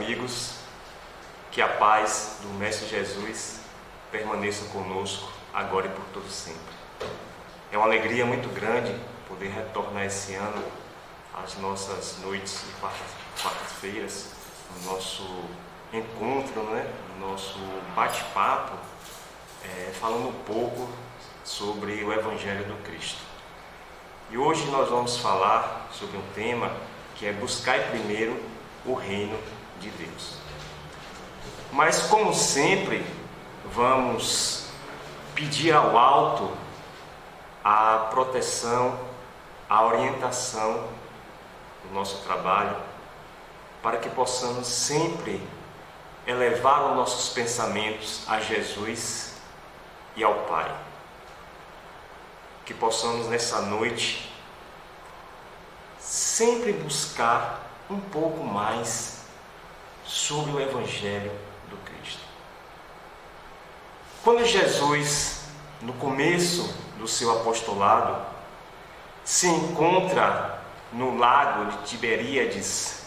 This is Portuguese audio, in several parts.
amigos, que a paz do Mestre Jesus permaneça conosco agora e por todo sempre. É uma alegria muito grande poder retornar esse ano às nossas noites de quartas-feiras, no nosso encontro, no nosso bate-papo, falando um pouco sobre o Evangelho do Cristo. E hoje nós vamos falar sobre um tema que é buscar primeiro o reino de Deus. Mas, como sempre, vamos pedir ao alto a proteção, a orientação do nosso trabalho, para que possamos sempre elevar os nossos pensamentos a Jesus e ao Pai. Que possamos nessa noite sempre buscar um pouco mais sobre o Evangelho do Cristo. Quando Jesus, no começo do seu apostolado, se encontra no lago de Tiberíades,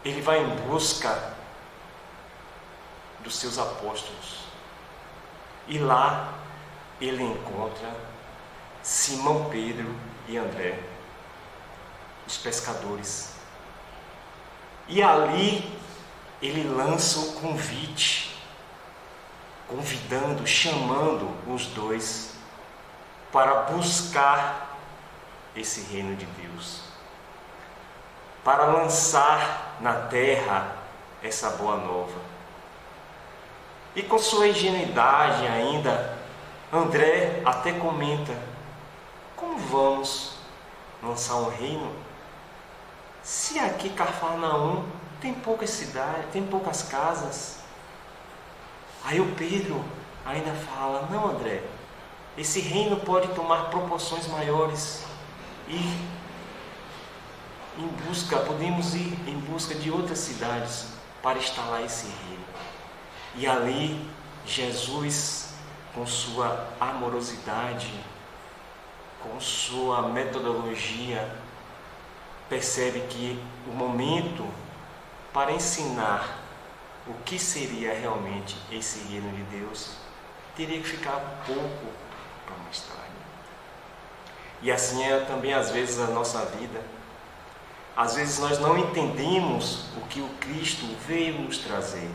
ele vai em busca dos seus apóstolos. E lá ele encontra Simão Pedro e André, os pescadores. E ali ele lança o convite, convidando, chamando os dois para buscar esse reino de Deus, para lançar na terra essa boa nova. E com sua ingenuidade ainda, André até comenta: como vamos lançar um reino se aqui Cafarnaum tem poucas cidades, tem poucas casas? Aí o Pedro ainda fala: não, André, esse reino pode tomar proporções maiores e podemos ir em busca de outras cidades para instalar esse reino. E ali Jesus, com sua amorosidade, com sua metodologia, percebe que o momento para ensinar o que seria realmente esse reino de Deus teria que ficar pouco para mais tarde. E assim é também às vezes a nossa vida. Às vezes nós não entendemos o que o Cristo veio nos trazer.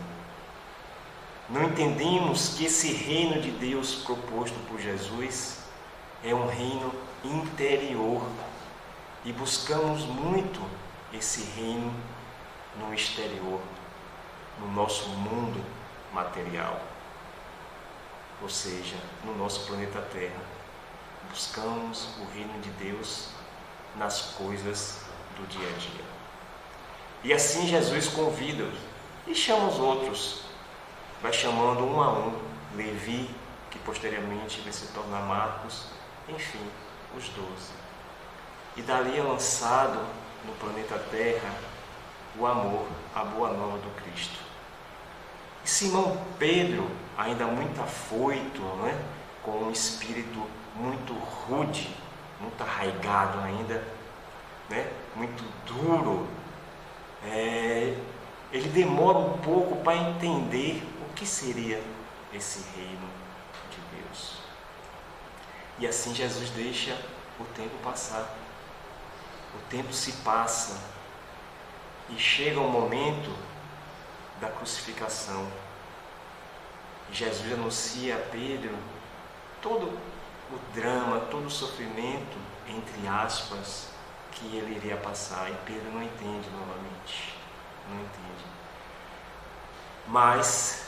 Não entendemos que esse reino de Deus proposto por Jesus é um reino interior. E buscamos muito esse reino no exterior, no nosso mundo material. Ou seja, no nosso planeta Terra. Buscamos o reino de Deus nas coisas do dia a dia. E assim Jesus convida-os e chama os outros. Vai chamando um a um, Levi, que posteriormente vai se tornar Marcos, enfim, os 12. E dali é lançado no planeta Terra o amor, a boa nova do Cristo. E Simão Pedro, ainda muito afoito, com um espírito muito rude, muito arraigado ainda, muito duro, ele demora um pouco para entender o que seria esse reino de Deus. E assim Jesus deixa o tempo passar. O tempo se passa e chega o momento da crucificação. E Jesus anuncia a Pedro todo o drama, todo o sofrimento, entre aspas, que ele iria passar. E Pedro não entende novamente. Não entende. Mas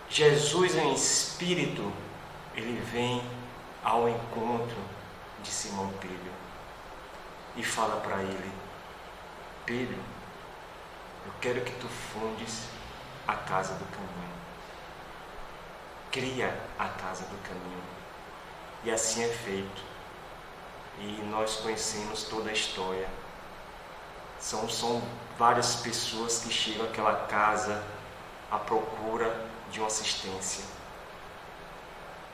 Jesus em espírito, ele vem ao encontro de Simão Pedro e fala para ele: Pedro, eu quero que tu fundes a casa do caminho. Cria a casa do caminho. E assim é feito. E nós conhecemos toda a história. São várias pessoas que chegam àquela casa à procura de uma assistência.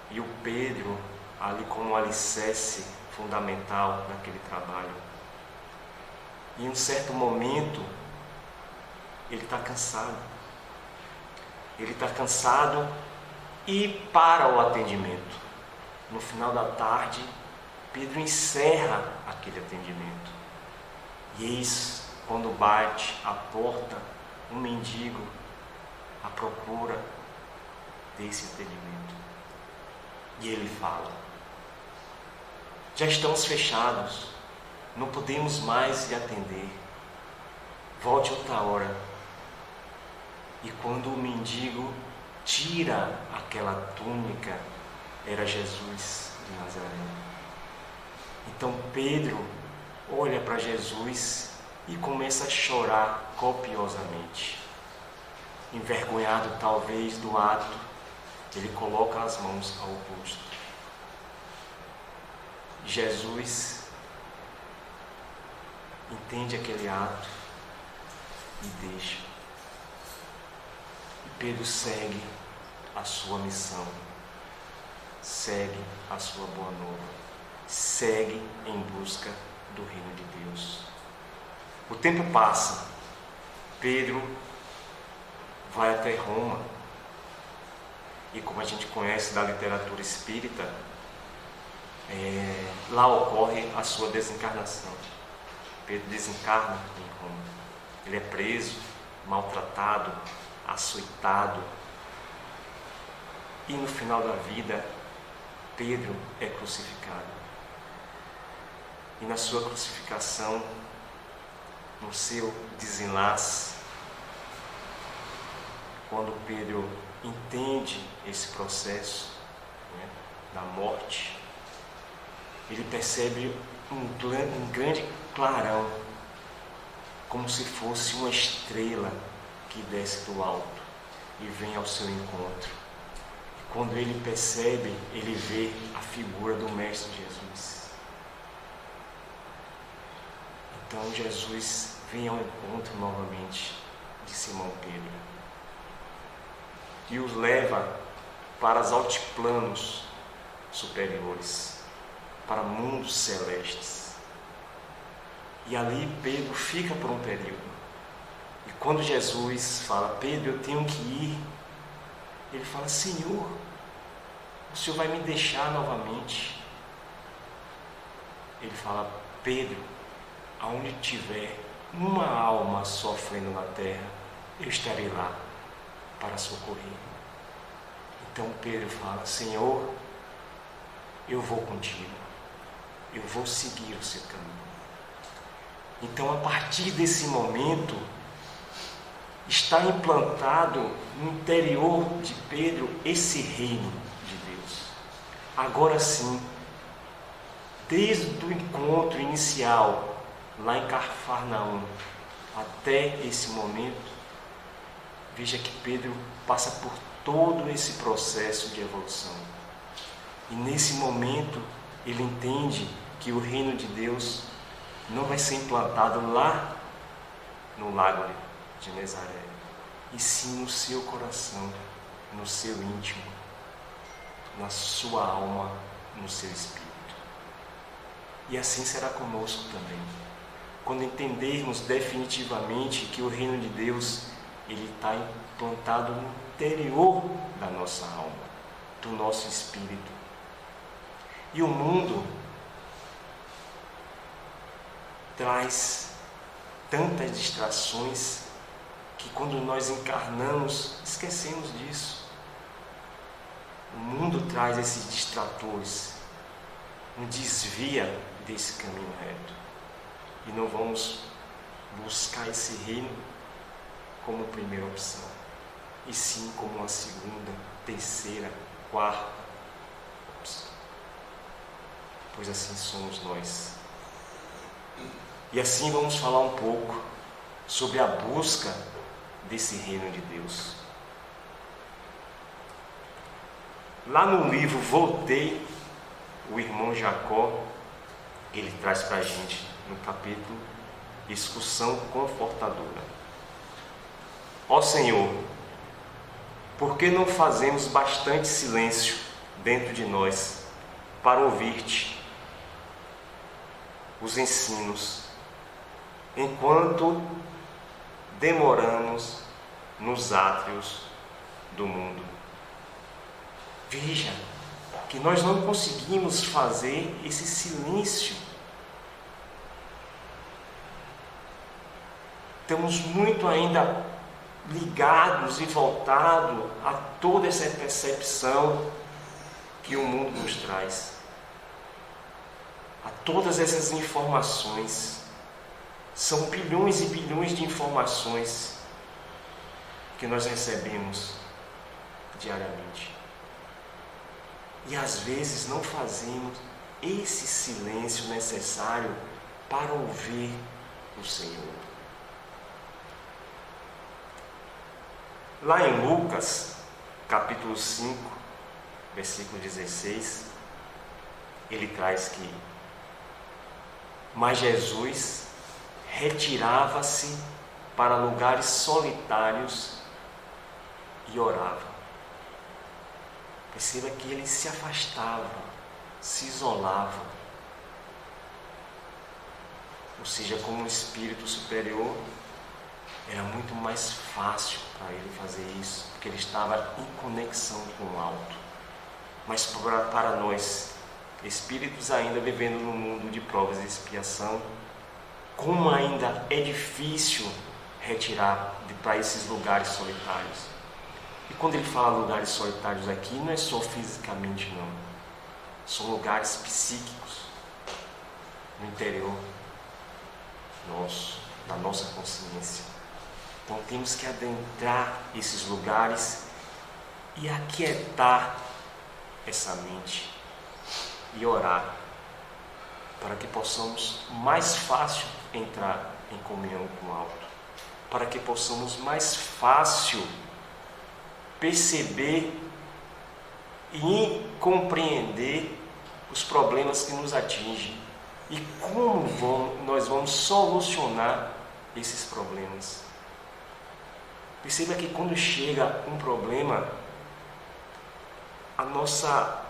E o Pedro, ali como um alicerce fundamental naquele trabalho. E em um certo momento, está cansado. Ele está cansado e para o atendimento. No final da tarde, Pedro encerra aquele atendimento. E eis quando bate à porta um mendigo à procura desse atendimento. E ele fala: já estamos fechados, não podemos mais lhe atender. Volte outra hora. E quando o mendigo tira aquela túnica, era Jesus de Nazaré. Então Pedro olha para Jesus e começa a chorar copiosamente. Envergonhado talvez do ato, ele coloca as mãos ao rosto. Jesus entende aquele ato e deixa. E Pedro segue a sua missão, segue a sua boa nova, segue em busca do reino de Deus. O tempo passa, Pedro vai até Roma, e como a gente conhece da literatura espírita, lá ocorre a sua desencarnação. Pedro desencarna em Roma. Ele é preso, maltratado, açoitado, e no final da vida, Pedro é crucificado. E na sua crucificação, no seu desenlace, quando Pedro entende esse processo, né, da morte, ele percebe um grande clarão, como se fosse uma estrela que desce do alto e vem ao seu encontro. E quando ele percebe, ele vê a figura do Mestre Jesus. Então Jesus vem ao encontro novamente de Simão Pedro e os leva para os altiplanos superiores, para mundos celestes. E ali Pedro fica por um período. E quando Jesus fala: Pedro, eu tenho que ir, ele fala: Senhor, o Senhor vai me deixar novamente? Ele fala: Pedro, aonde tiver uma alma sofrendo na terra, eu estarei lá para socorrer. Então Pedro fala: Senhor, eu vou contigo, eu vou seguir o seu caminho. Então, a partir desse momento, está implantado no interior de Pedro esse reino de Deus. Agora sim, desde o encontro inicial, lá em Cafarnaum, até esse momento, veja que Pedro passa por todo esse processo de evolução. E nesse momento, ele entende que o reino de Deus não vai ser implantado lá no lago de Nazaré, e sim no seu coração, no seu íntimo, na sua alma, no seu espírito. E assim será conosco também. Quando entendermos definitivamente que o reino de Deus ele está implantado no interior da nossa alma, do nosso espírito. E o mundo traz tantas distrações que quando nós encarnamos, esquecemos disso. O mundo traz esses distratores, nos desvia desse caminho reto. E não vamos buscar esse reino como primeira opção, e sim como uma segunda, terceira, quarta opção. Pois assim somos nós. E assim vamos falar um pouco sobre a busca desse reino de Deus. Lá no livro Voltei, o irmão Jacó, ele traz para a gente no capítulo Discussão Confortadora. Ó Senhor, por que não fazemos bastante silêncio dentro de nós para ouvir-te os ensinos, enquanto demoramos nos átrios do mundo. Veja que nós não conseguimos fazer esse silêncio. Estamos muito ainda ligados e voltados a toda essa percepção que o mundo nos traz, a todas essas informações. São bilhões e bilhões de informações que nós recebemos diariamente. E às vezes não fazemos esse silêncio necessário para ouvir o Senhor. Lá em Lucas, capítulo 5, versículo 16, ele traz que: mas Jesus retirava-se para lugares solitários e orava. Perceba que ele se afastava, se isolava. Ou seja, como um espírito superior, era muito mais fácil para ele fazer isso, porque ele estava em conexão com o alto. Mas para nós, espíritos ainda vivendo no mundo de provas e expiação, como ainda é difícil retirar para esses lugares solitários. E quando ele fala lugares solitários aqui, não é só fisicamente, não. São lugares psíquicos, no interior nosso, da nossa consciência. Então temos que adentrar esses lugares e aquietar essa mente e orar, para que possamos mais fácil entrar em comunhão com o alto, para que possamos mais fácil perceber e compreender os problemas que nos atingem e como nós vamos solucionar esses problemas. Perceba que quando chega um problema, a nossa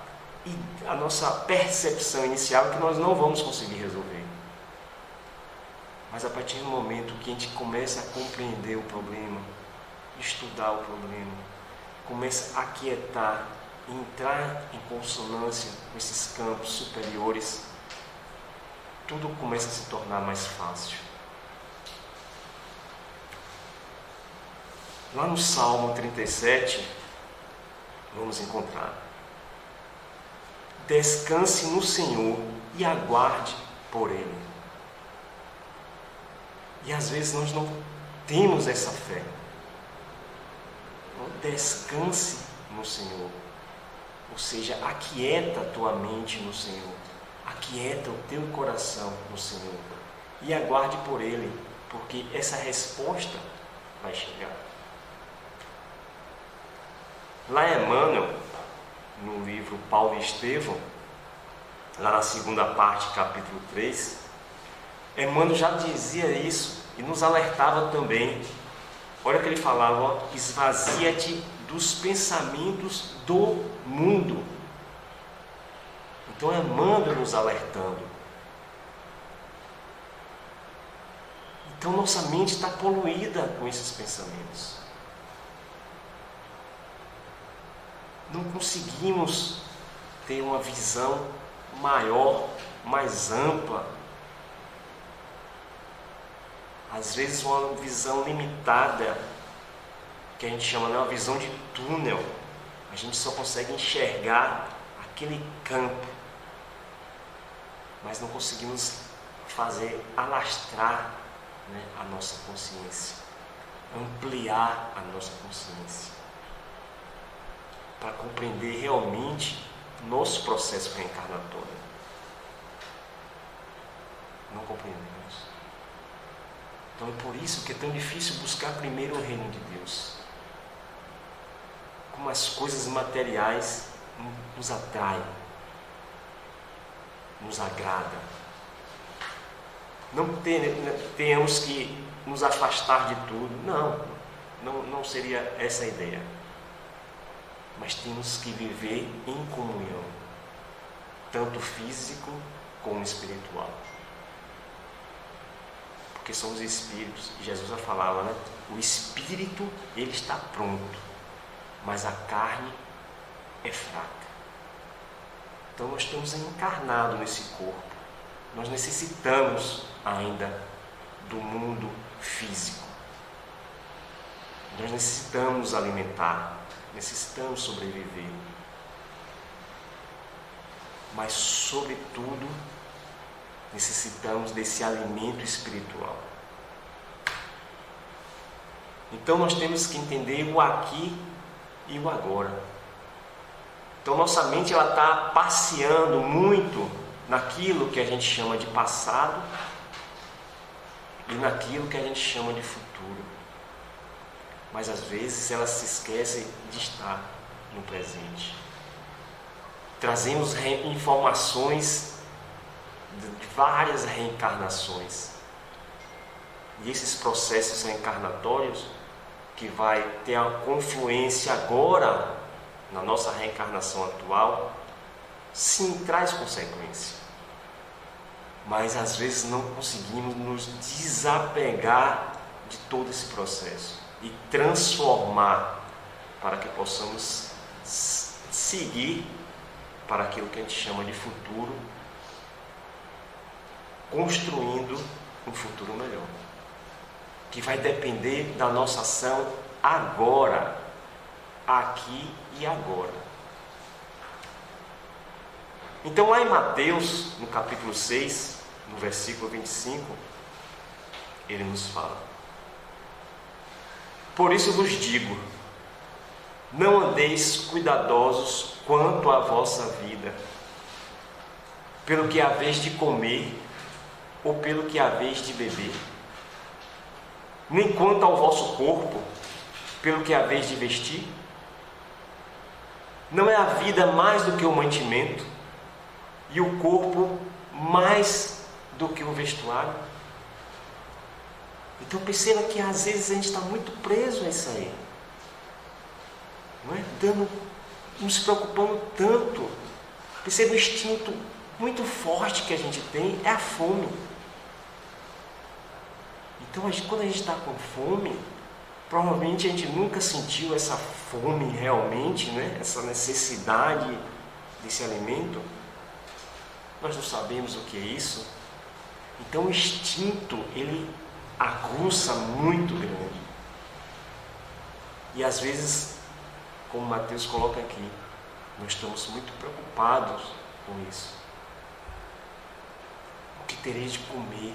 percepção inicial é que nós não vamos conseguir resolver. Mas a partir do momento que a gente começa a compreender o problema, estudar o problema, começa a aquietar, entrar em consonância com esses campos superiores, tudo começa a se tornar mais fácil. Lá no Salmo 37, vamos encontrar: descanse no Senhor e aguarde por Ele. E às vezes nós não temos essa fé. Então, descanse no Senhor. Ou seja, aquieta a tua mente no Senhor. Aquieta o teu coração no Senhor. E aguarde por Ele, porque essa resposta vai chegar. Lá em Emmanuel, no livro Paulo e Estevão, lá na segunda parte, capítulo 3, Emmanuel já dizia isso e nos alertava também. Olha o que ele falava: esvazia-te dos pensamentos do mundo. Então Emmanuel nos alertando. Então nossa mente está poluída com esses pensamentos. Não conseguimos ter uma visão maior, mais ampla. Às vezes uma visão limitada, que a gente chama de uma visão de túnel. A gente só consegue enxergar aquele campo, mas não conseguimos fazer alastrar, a nossa consciência, ampliar a nossa consciência, para compreender realmente nosso processo reencarnatório. Não compreendemos. Então é por isso que é tão difícil buscar primeiro o reino de Deus. Como as coisas materiais nos atraem, nos agradam. Não tenhamos que nos afastar de tudo. Não seria essa a ideia. Mas temos que viver em comunhão, tanto físico como espiritual. Porque porque somos espíritos. E Jesus já falava, né? O espírito, ele está pronto, mas a carne é fraca. Então nós estamos encarnados nesse corpo. Nós necessitamos ainda do mundo físico. Nós necessitamos nos alimentar, necessitamos sobreviver. Mas, sobretudo, necessitamos desse alimento espiritual. Então nós temos que entender o aqui e o agora. Então nossa mente está passeando muito naquilo que a gente chama de passado e naquilo que a gente chama de futuro. Mas às vezes ela se esquece de estar no presente. Trazemos informações de várias reencarnações. E esses processos reencarnatórios, que vai ter a confluência agora na nossa reencarnação atual, sim, traz consequência. Mas às vezes não conseguimos nos desapegar de todo esse processo e transformar para que possamos seguir para aquilo que a gente chama de futuro, construindo um futuro melhor, que vai depender da nossa ação agora, aqui e agora. Então lá em Mateus, no capítulo 6, no versículo 25, ele nos fala: por isso vos digo, não andeis cuidadosos quanto à vossa vida, pelo que haveis de comer ou pelo que haveis de beber, nem quanto ao vosso corpo, pelo que haveis de vestir. Não é a vida mais do que o mantimento, e o corpo mais do que o vestuário? Então perceba que às vezes a gente está muito preso a isso aí, não é? Não se preocupando tanto. Perceba o instinto muito forte que a gente tem, é a fome. Então quando a gente está com fome, provavelmente a gente nunca sentiu essa fome realmente, né? Essa necessidade desse alimento. Nós não sabemos o que é isso. Então o instinto, ele aguça muito grande. E às vezes, como Mateus coloca aqui, nós estamos muito preocupados com isso. O que terei de comer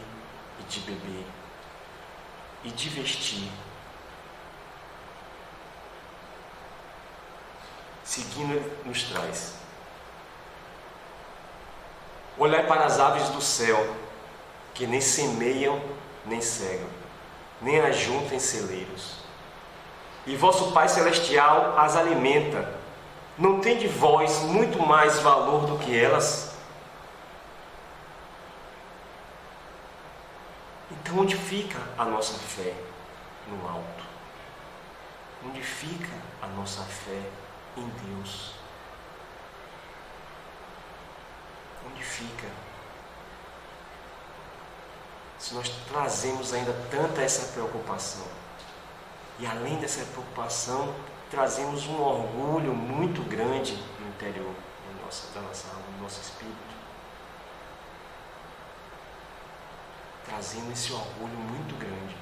e de beber e de vestir? Seguindo, ele nos traz: olhai para as aves do céu, que nem semeiam, nem cegam, nem ajuntam em celeiros, e vosso Pai Celestial as alimenta. Não tende vós muito mais valor do que elas? Então onde fica a nossa fé no alto? Onde fica a nossa fé em Deus? Onde fica? Se nós trazemos ainda tanta essa preocupação, e além dessa preocupação, trazemos um orgulho muito grande no interior da nossa alma, do nosso espírito, trazendo esse orgulho muito grande,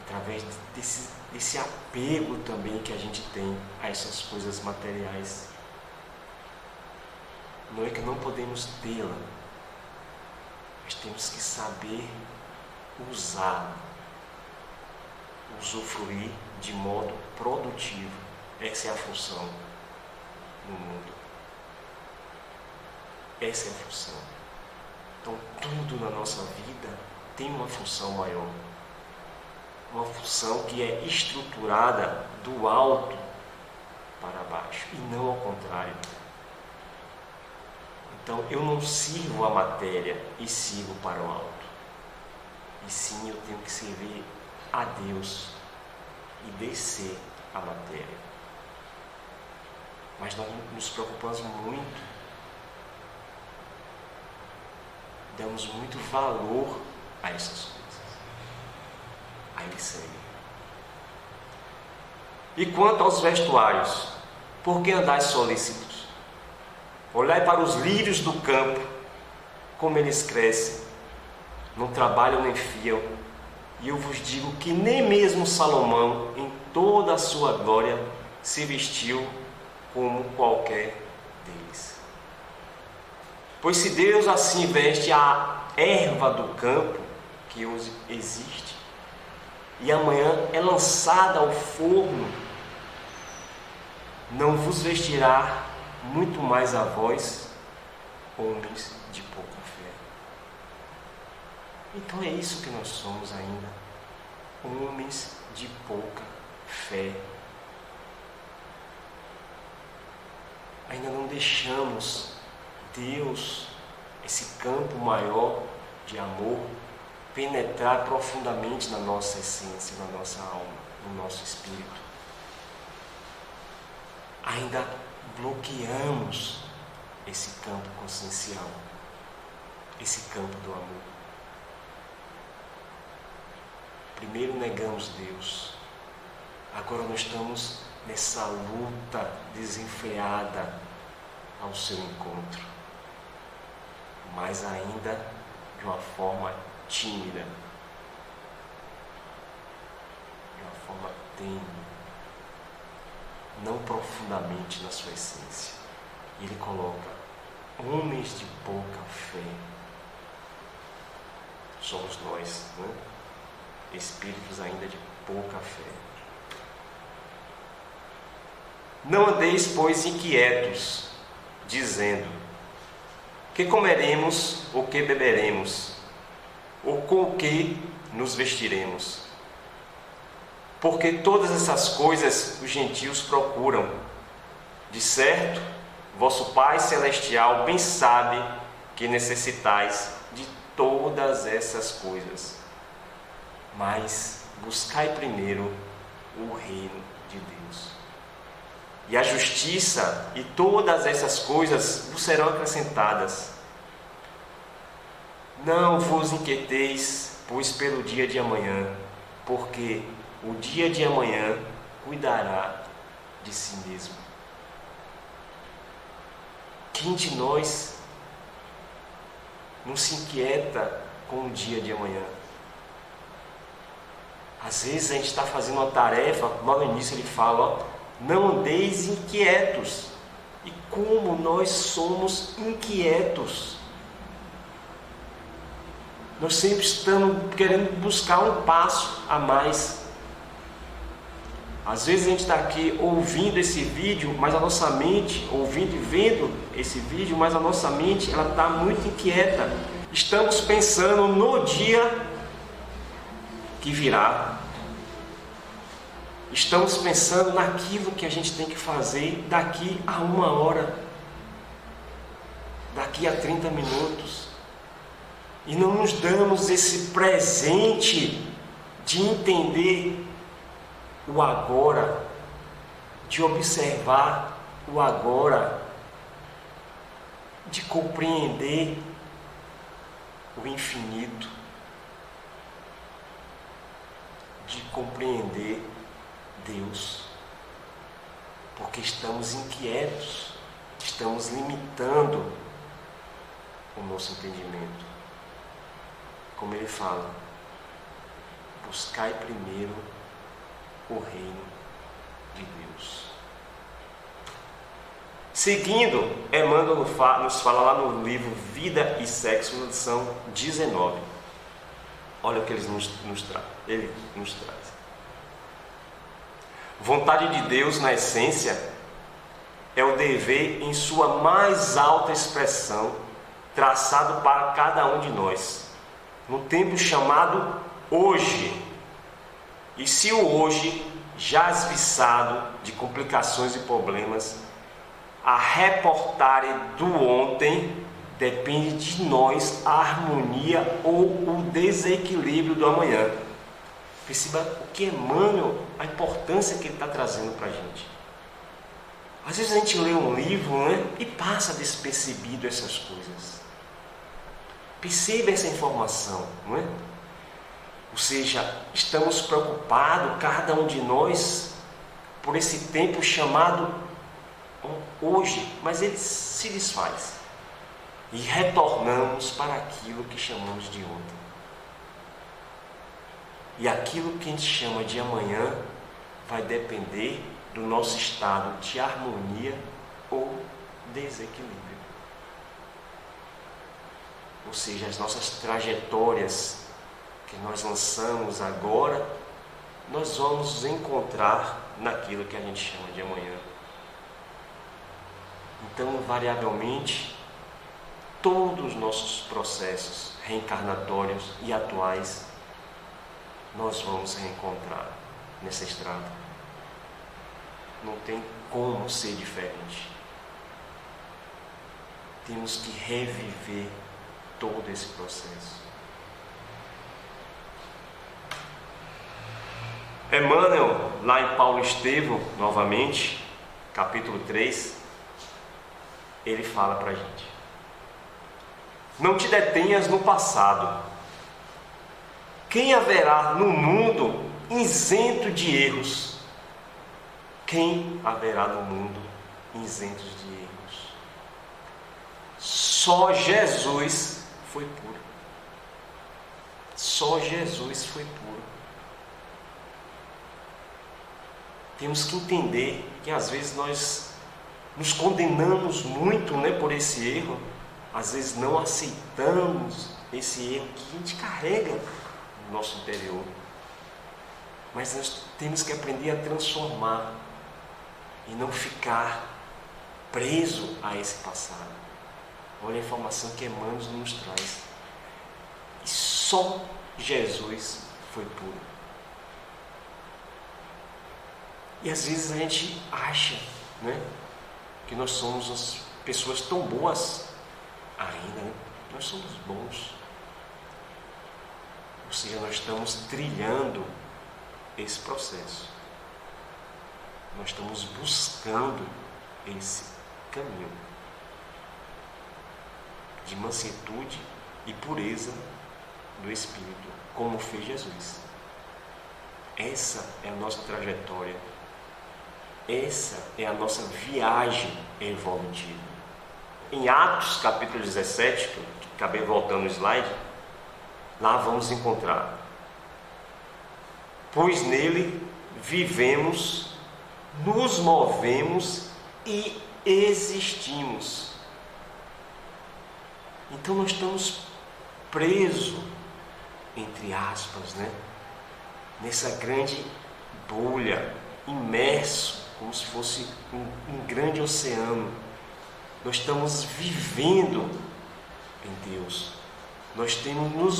através desse apego também que a gente tem a essas coisas materiais. Não é que não podemos tê-la, mas temos que saber usar, usufruir de modo produtivo. Essa é a função no mundo. Essa é a função. Então tudo na nossa vida tem uma função maior. Uma função que é estruturada do alto para baixo e não ao contrário. Então eu não sirvo a matéria e sirvo para o alto. E sim, eu tenho que servir a Deus e descer a matéria. Mas nós nos preocupamos muito, damos muito valor a essas coisas. Aí ele segue. E quanto aos vestuários, por que andais solícitos? Olhai para os lírios do campo, como eles crescem, não trabalham nem fiam, e eu vos digo que nem mesmo Salomão, em toda a sua glória, se vestiu como qualquer deles. Pois se Deus assim veste a erva do campo, que hoje existe, e amanhã é lançada ao forno, não vos vestirá muito mais a vós, homens de pouca fé. Então é isso que nós somos ainda, homens de pouca fé. Ainda não deixamos Deus, esse campo maior de amor, penetrar profundamente na nossa essência, na nossa alma, no nosso espírito. Ainda bloqueamos esse campo consciencial, esse campo do amor. Primeiro negamos Deus, agora nós estamos nessa luta desenfreada ao seu encontro, mas ainda de uma forma tímida, de uma forma tênue, não profundamente na sua essência. Ele coloca homens de pouca fé. Somos nós, né? Espíritos ainda de pouca fé. Não andeis, pois, inquietos, dizendo: que comeremos, ou que beberemos, ou com o que nos vestiremos? Porque todas essas coisas os gentios procuram. De certo, vosso Pai Celestial bem sabe que necessitais de todas essas coisas. Mas buscai primeiro o reino de Deus e a justiça, e todas essas coisas vos serão acrescentadas. Não vos inquieteis, pois, pelo dia de amanhã, porque o dia de amanhã cuidará de si mesmo. Quem de nós não se inquieta com o dia de amanhã? Às vezes a gente está fazendo uma tarefa, logo no início ele fala, não andeis inquietos. E como nós somos inquietos. Nós sempre estamos querendo buscar um passo a mais. Às vezes a gente está aqui ouvindo esse vídeo, mas a nossa mente, ouvindo e vendo esse vídeo, mas a nossa mente ela está muito inquieta. Estamos pensando no dia que virá. Estamos pensando naquilo que a gente tem que fazer daqui a 1 hora, daqui a 30 minutos. E não nos damos esse presente de entender o agora, de observar o agora, de compreender o infinito, de compreender Deus, porque estamos inquietos, estamos limitando o nosso entendimento. Como ele fala, buscai primeiro o reino de Deus. Seguindo, Emmanuel nos fala lá no livro Vida e Sexo, lição 19. Olha o que ele nos traz. Vontade de Deus, na essência, é o dever em sua mais alta expressão, traçado para cada um de nós, no tempo chamado hoje. E se o hoje jaz viçado de complicações e problemas, a reportagem do ontem depende de nós a harmonia ou o desequilíbrio do amanhã. Perceba o que Emmanuel, a importância que ele está trazendo para a gente. Às vezes a gente lê um livro, né, e passa despercebido essas coisas. Perceba essa informação, não é? Ou seja, estamos preocupados, cada um de nós, por esse tempo chamado hoje, mas ele se desfaz. E retornamos para aquilo que chamamos de ontem. E aquilo que a gente chama de amanhã vai depender do nosso estado de harmonia ou desequilíbrio. Ou seja, as nossas trajetórias que nós lançamos agora, nós vamos encontrar naquilo que a gente chama de amanhã. Então, invariavelmente, todos os nossos processos reencarnatórios e atuais, nós vamos reencontrar nessa estrada. Não tem como ser diferente. Temos que reviver todo esse processo. Emmanuel, lá em Paulo Estevam, novamente, capítulo 3, ele fala para a gente: não te detenhas no passado. Quem haverá no mundo isento de erros? Quem haverá no mundo isento de erros? Só Jesus foi puro. Só Jesus foi puro. Temos que entender que às vezes nós nos condenamos muito, por esse erro. Às vezes não aceitamos esse erro que a gente carrega no nosso interior. Mas nós temos que aprender a transformar e não ficar preso a esse passado. Olha a informação que Emmanuel nos traz. E só Jesus foi puro. E às vezes a gente acha, que nós somos as pessoas tão boas ainda, Nós somos bons. Ou seja, nós estamos trilhando esse processo. Nós estamos buscando esse caminho de mansuetude e pureza do Espírito, como fez Jesus. Essa é a nossa trajetória. Essa é a nossa viagem evolutiva. Em Atos, capítulo 17, que eu acabei voltando no slide, lá vamos encontrar: pois nele vivemos, nos movemos e existimos. Então nós estamos presos, entre aspas, nessa grande bolha, imerso, como se fosse um grande oceano. Nós estamos vivendo em Deus. Nós estamos nos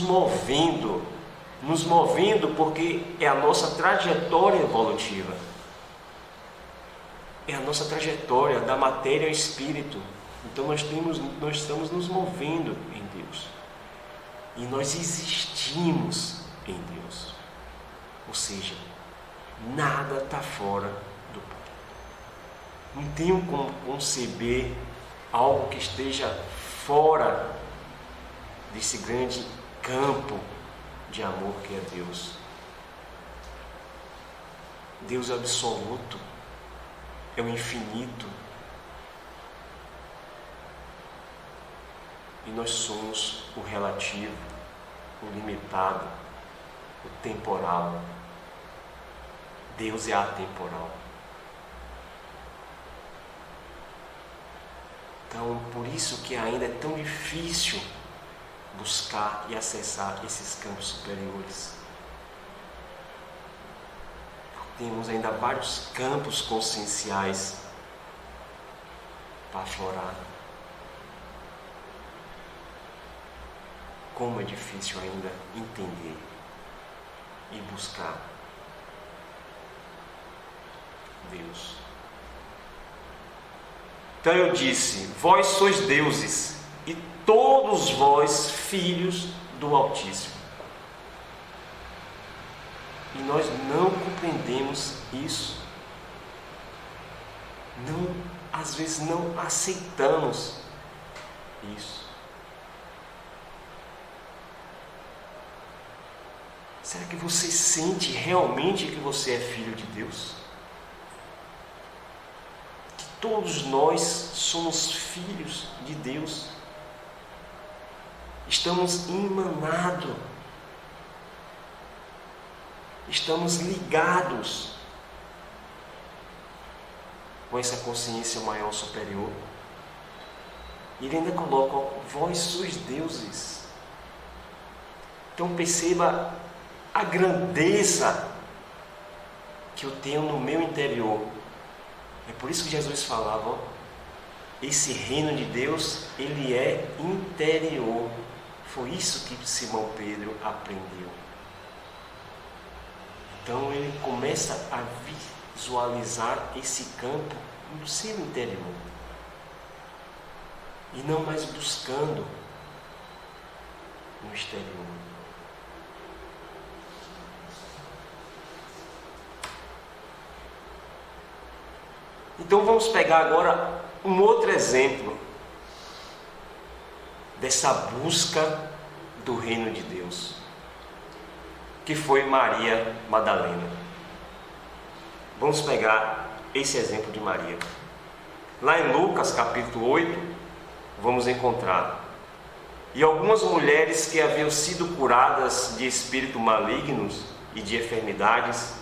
movendo porque é a nossa trajetória evolutiva. É a nossa trajetória da matéria ao espírito. Então nós estamos nos movendo em Deus. E nós existimos em Deus. Ou seja, nada está fora do Pai. Não tenho como conceber algo que esteja fora desse grande campo de amor que é Deus. Deus é absoluto, é o infinito. E nós somos o relativo, o limitado, o temporal. Deus é atemporal. Então, por isso que ainda é tão difícil buscar e acessar esses campos superiores. Temos ainda vários campos conscienciais para aflorar. Como é difícil ainda entender e buscar Deus. Então eu disse: vós sois deuses, e todos vós filhos do Altíssimo. E nós não compreendemos isso. Às vezes não aceitamos isso. Será que você sente realmente que você é filho de Deus? Que todos nós somos filhos de Deus. Estamos emanados. Estamos ligados com essa consciência maior superior. E ele ainda coloca: vós sois deuses. Então perceba a grandeza que eu tenho no meu interior. É por isso que Jesus falava: esse reino de Deus, ele é interior. Foi isso que Simão Pedro aprendeu. Então ele começa a visualizar esse campo no seu interior. E não mais buscando no exterior. Então vamos pegar agora um outro exemplo dessa busca do reino de Deus, que foi Maria Madalena. Vamos pegar esse exemplo de Maria. Lá em Lucas capítulo 8, vamos encontrar: e algumas mulheres que haviam sido curadas de espíritos malignos e de enfermidades,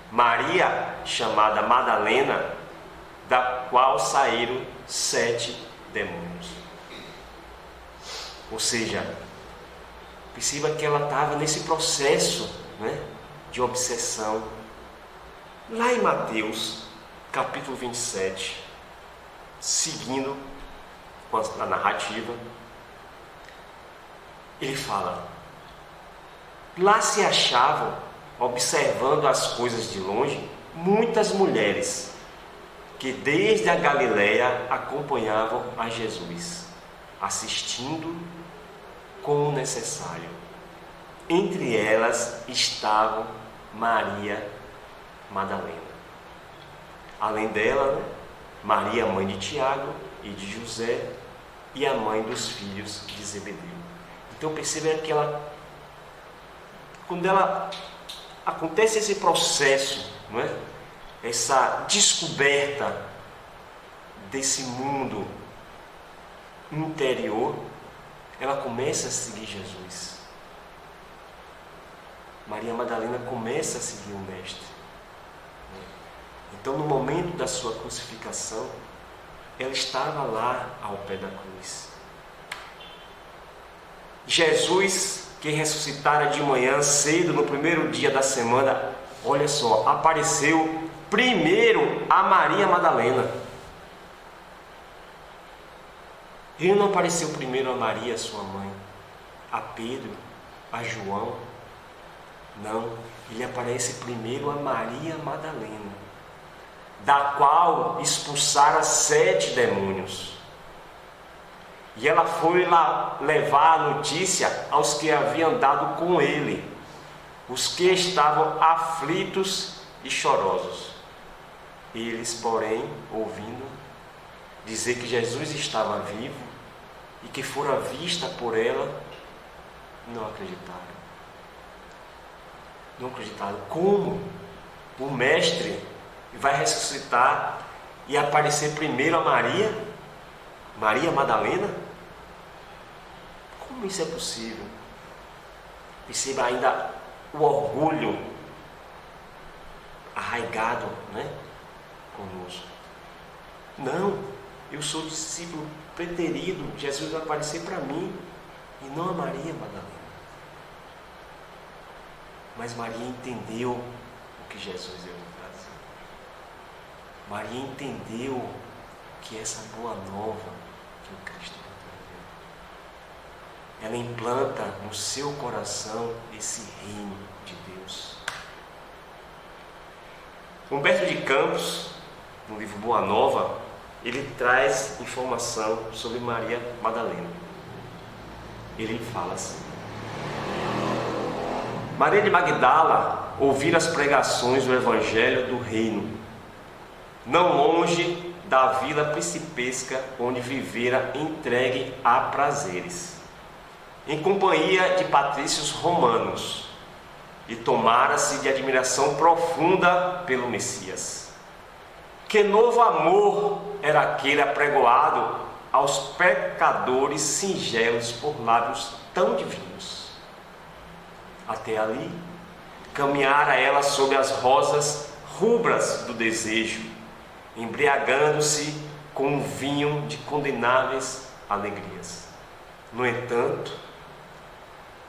Maria, chamada Madalena, da qual saíram 7 demônios. Ou seja, perceba que ela estava nesse processo, de obsessão. Lá em Mateus, capítulo 27, seguindo com a narrativa, ele fala: lá se achavam, observando as coisas de longe, muitas mulheres que desde a Galileia acompanhavam a Jesus, assistindo como necessário. Entre elas estavam Maria Madalena. Além dela, Maria, mãe de Tiago e de José, e a mãe dos filhos de Zebedeu. Então perceba que quando acontece esse processo, essa descoberta desse mundo interior, ela começa a seguir Jesus. Maria Madalena começa a seguir o Mestre. Então, no momento da sua crucificação, ela estava lá ao pé da cruz. Jesus, que ressuscitara de manhã cedo, no primeiro dia da semana, olha só, apareceu primeiro a Maria Madalena. Ele não apareceu primeiro a Maria, sua mãe, a Pedro, a João. Não, ele aparece primeiro a Maria Madalena, da qual expulsara 7 demônios. E ela foi lá levar a notícia aos que haviam andado com ele, os que estavam aflitos e chorosos. Eles, porém, ouvindo dizer que Jesus estava vivo e que fora vista por ela, não acreditaram. Não acreditaram. Como o Mestre vai ressuscitar e aparecer primeiro a Maria Madalena? Como isso é possível? Perceba ainda o orgulho arraigado, conosco. Não, eu sou discípulo preterido, Jesus vai aparecer para mim e não a Maria Madalena. Mas Maria entendeu o que Jesus veio trazer. Maria entendeu que essa boa nova que o Cristo veio trazer, ela implanta no seu coração esse reino de Deus. Humberto de Campos, no livro Boa Nova, ele traz informação sobre Maria Madalena. Ele fala assim: Maria de Magdala ouvira as pregações do Evangelho do Reino, não longe da vila principesca onde vivera entregue a prazeres, em companhia de patrícios romanos. e tomara-se de admiração profunda pelo Messias. Que novo amor era aquele apregoado aos pecadores singelos por lábios tão divinos. Até ali, caminhara ela sob as rosas rubras do desejo, embriagando-se com um vinho de condenáveis alegrias. No entanto,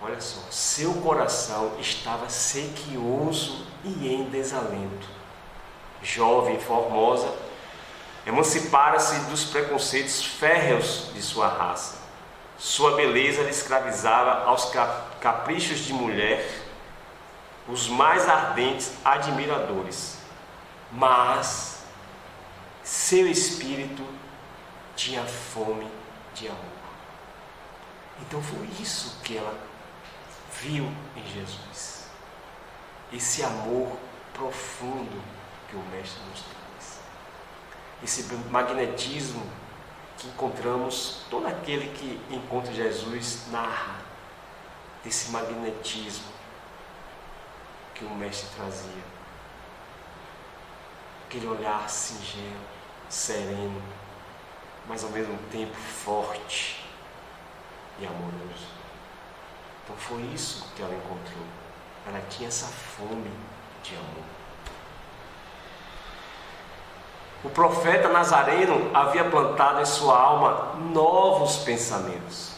olha só, seu coração estava sequioso e em desalento. Jovem e formosa, emancipara-se dos preconceitos férreos de sua raça. Sua beleza lhe escravizava aos caprichos de mulher, os mais ardentes admiradores. Mas seu espírito tinha fome de amor. Então foi isso que ela viu em Jesus. Esse amor profundo que o Mestre nos traz. Esse magnetismo que encontramos, todo aquele que encontra Jesus narra desse magnetismo que o Mestre trazia. Aquele olhar singelo, sereno, mas ao mesmo tempo forte e amoroso. Então foi isso que ela encontrou. Ela tinha essa fome de amor. O profeta Nazareno havia plantado em sua alma novos pensamentos,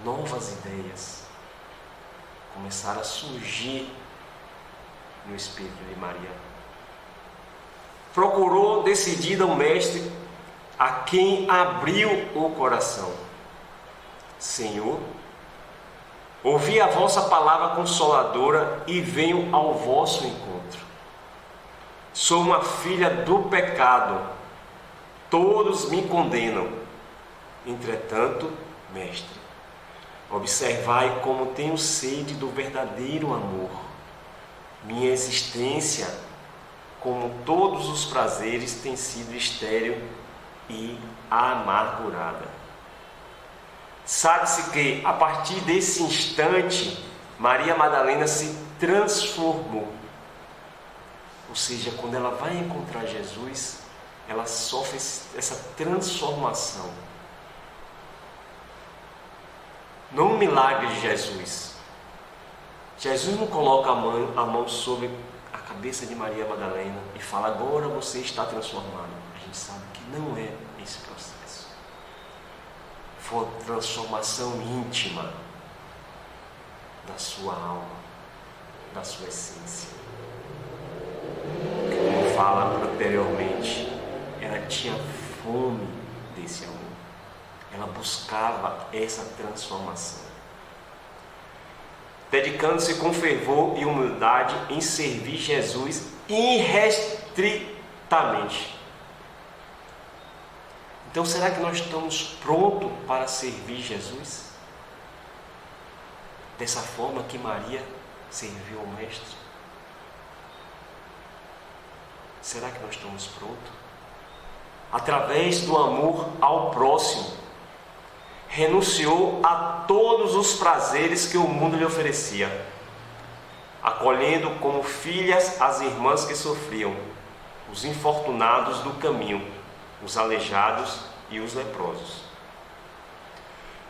novas ideias. Começaram a surgir no espírito de Maria. Procurou decidida o Mestre, a quem abriu o coração. Senhor, ouvi a vossa palavra consoladora e venho ao vosso encontro. Sou uma filha do pecado, todos me condenam. Entretanto, Mestre, observai como tenho sede do verdadeiro amor. Minha existência, como todos os prazeres, tem sido estéril e amargurada. Sabe-se que, a partir desse instante, Maria Madalena se transformou. Ou seja, quando ela vai encontrar Jesus, ela sofre essa transformação. Não um milagre de Jesus. Jesus não coloca a mão sobre a cabeça de Maria Madalena e fala, agora você está transformado. A gente sabe que não é esse processo. Foi uma transformação íntima da sua alma, da sua essência. Como fala anteriormente, ela tinha fome desse amor. Ela buscava essa transformação, dedicando-se com fervor e humildade em servir Jesus irrestritamente. Então, será que nós estamos prontos para servir Jesus? Dessa forma que Maria serviu ao Mestre? Será que nós estamos prontos? Através do amor ao próximo, renunciou a todos os prazeres que o mundo lhe oferecia, acolhendo como filhas as irmãs que sofriam, os infortunados do caminho, os aleijados e os leprosos.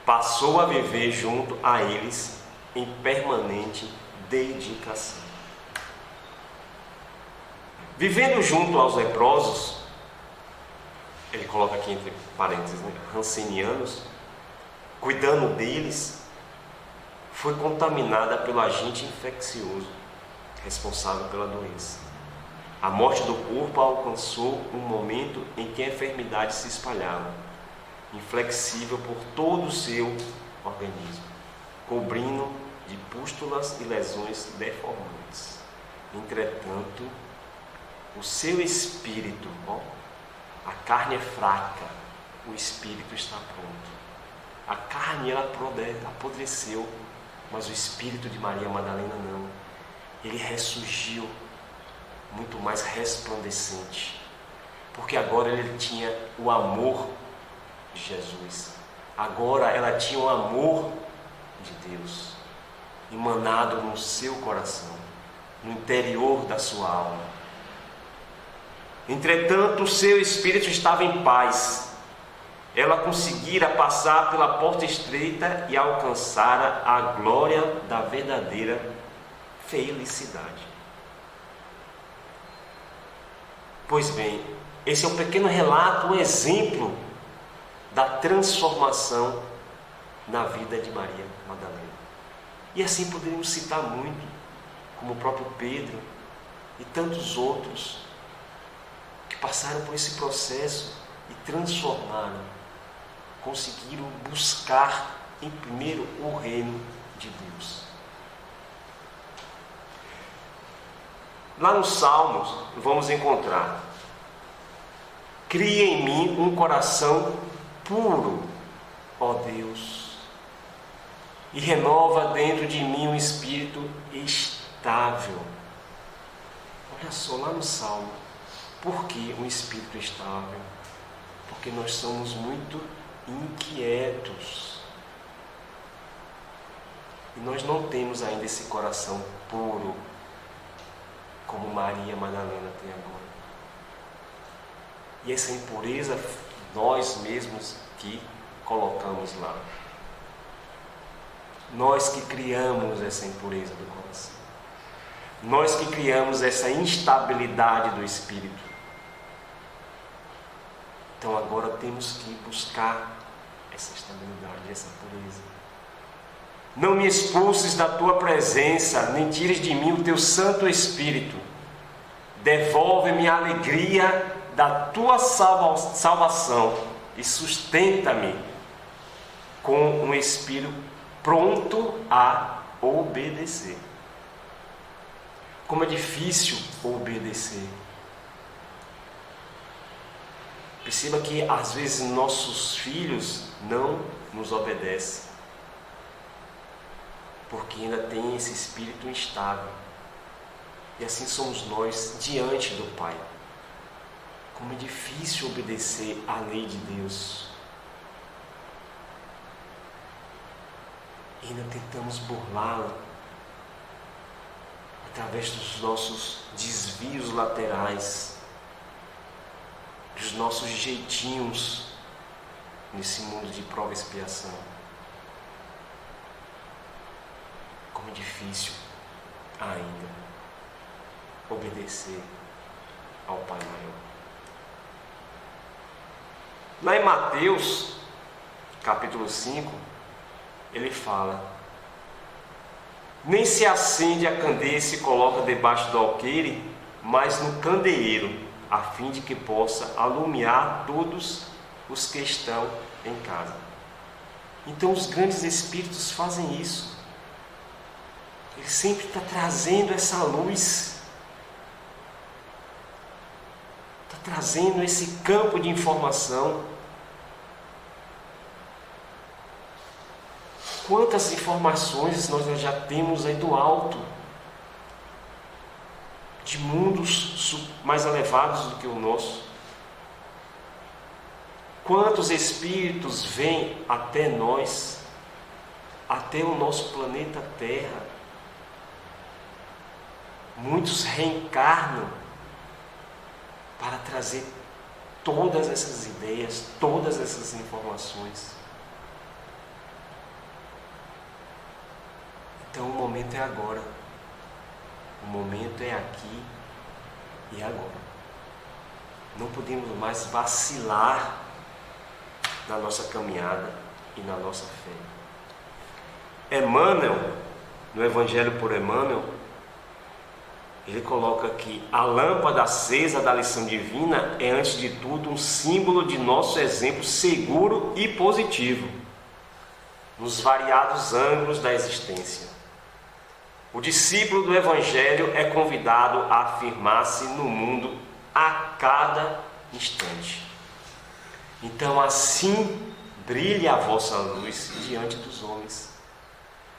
Passou a viver junto a eles em permanente dedicação. Vivendo junto aos leprosos, ele coloca aqui entre parênteses, rancenianos, cuidando deles, foi contaminada pelo agente infeccioso responsável pela doença. A morte do corpo alcançou um momento em que a enfermidade se espalhava, inflexível por todo o seu organismo, cobrindo de pústulas e lesões deformantes. Entretanto, o seu espírito, a carne é fraca, o espírito está pronto. A carne ela apodreceu, mas o espírito de Maria Madalena não. Ele ressurgiu muito mais resplandecente, porque agora ele tinha o amor de Jesus. Agora ela tinha o amor de Deus. emanado no seu coração, no interior da sua alma. Entretanto, o seu espírito estava em paz. Ela conseguira passar pela porta estreita e alcançara a glória da verdadeira felicidade. Pois bem, esse é um pequeno relato, um exemplo da transformação na vida de Maria Madalena. E assim poderíamos citar muito, como o próprio Pedro e tantos outros que passaram por esse processo e transformaram, conseguiram buscar em primeiro o reino de Deus. Lá nos Salmos vamos encontrar: cria em mim um coração puro, ó Deus, e renova dentro de mim um espírito estável. Olha só, lá no Salmo, por que um espírito estável? Porque nós somos muito inquietos. E nós não temos ainda esse coração puro, como Maria Madalena tem agora. E essa impureza, nós mesmos que colocamos lá. Nós que criamos essa impureza do coração. Nós que criamos essa instabilidade do espírito. Então agora temos que buscar essa estabilidade, essa pureza. Não me expulses da tua presença, nem tires de mim o teu Santo Espírito. Devolve-me a alegria da tua salvação e sustenta-me com um espírito pronto a obedecer. Como é difícil obedecer. Perceba que às vezes nossos filhos não nos obedecem, porque ainda tem esse espírito instável. E assim somos nós diante do Pai. Como é difícil obedecer à lei de Deus. E ainda tentamos burlá-la através dos nossos desvios laterais, dos nossos jeitinhos nesse mundo de prova e expiação. Como é difícil ainda obedecer ao Pai maior. Lá em Mateus, capítulo 5, ele fala: nem se acende a candeia e se coloca debaixo do alqueire, mas no candeeiro, a fim de que possa alumiar todos os que estão em casa. Então os grandes espíritos fazem isso. Ele sempre está trazendo essa luz, está trazendo esse campo de informação. Quantas informações nós já temos aí do alto, de mundos mais elevados do que o nosso. Quantos espíritos vêm até nós, até o nosso planeta Terra. Muitos reencarnam para trazer todas essas ideias, todas essas informações. Então o momento é agora. O momento é aqui e agora. Não podemos mais vacilar na nossa caminhada e na nossa fé. Emmanuel, no Evangelho por Emmanuel, ele coloca que a lâmpada acesa da lição divina é, antes de tudo, um símbolo de nosso exemplo seguro e positivo nos variados ângulos da existência. O discípulo do Evangelho é convidado a afirmar-se no mundo a cada instante. Então assim brilhe a vossa luz diante dos homens,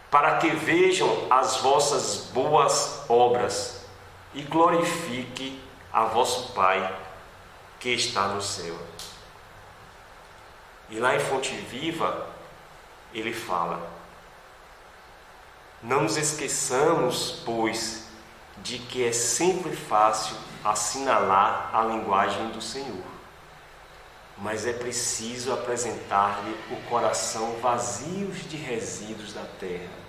para que vejam as vossas boas obras e glorifique a vosso Pai que está no céu. E lá em Fonte Viva ele fala: Não nos esqueçamos, pois, de que é sempre fácil assinalar a linguagem do Senhor, mas é preciso apresentar-lhe o coração vazio de resíduos da terra,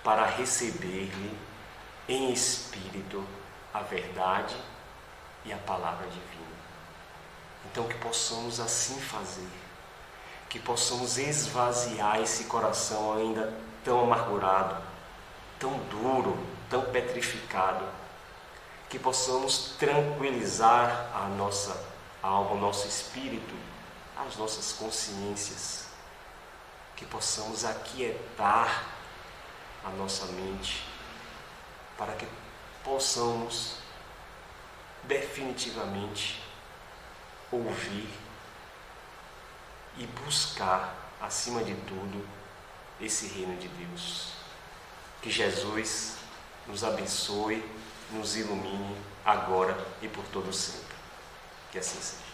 para receber-lhe em espírito a verdade e a palavra divina. Então que possamos assim fazer, que possamos esvaziar esse coração ainda tão amargurado, tão duro, tão petrificado, que possamos tranquilizar a nossa alma, o nosso espírito, as nossas consciências, que possamos aquietar a nossa mente, para que possamos definitivamente ouvir e buscar, acima de tudo, esse reino de Deus. Que Jesus nos abençoe, nos ilumine agora e por todo sempre. Que assim seja.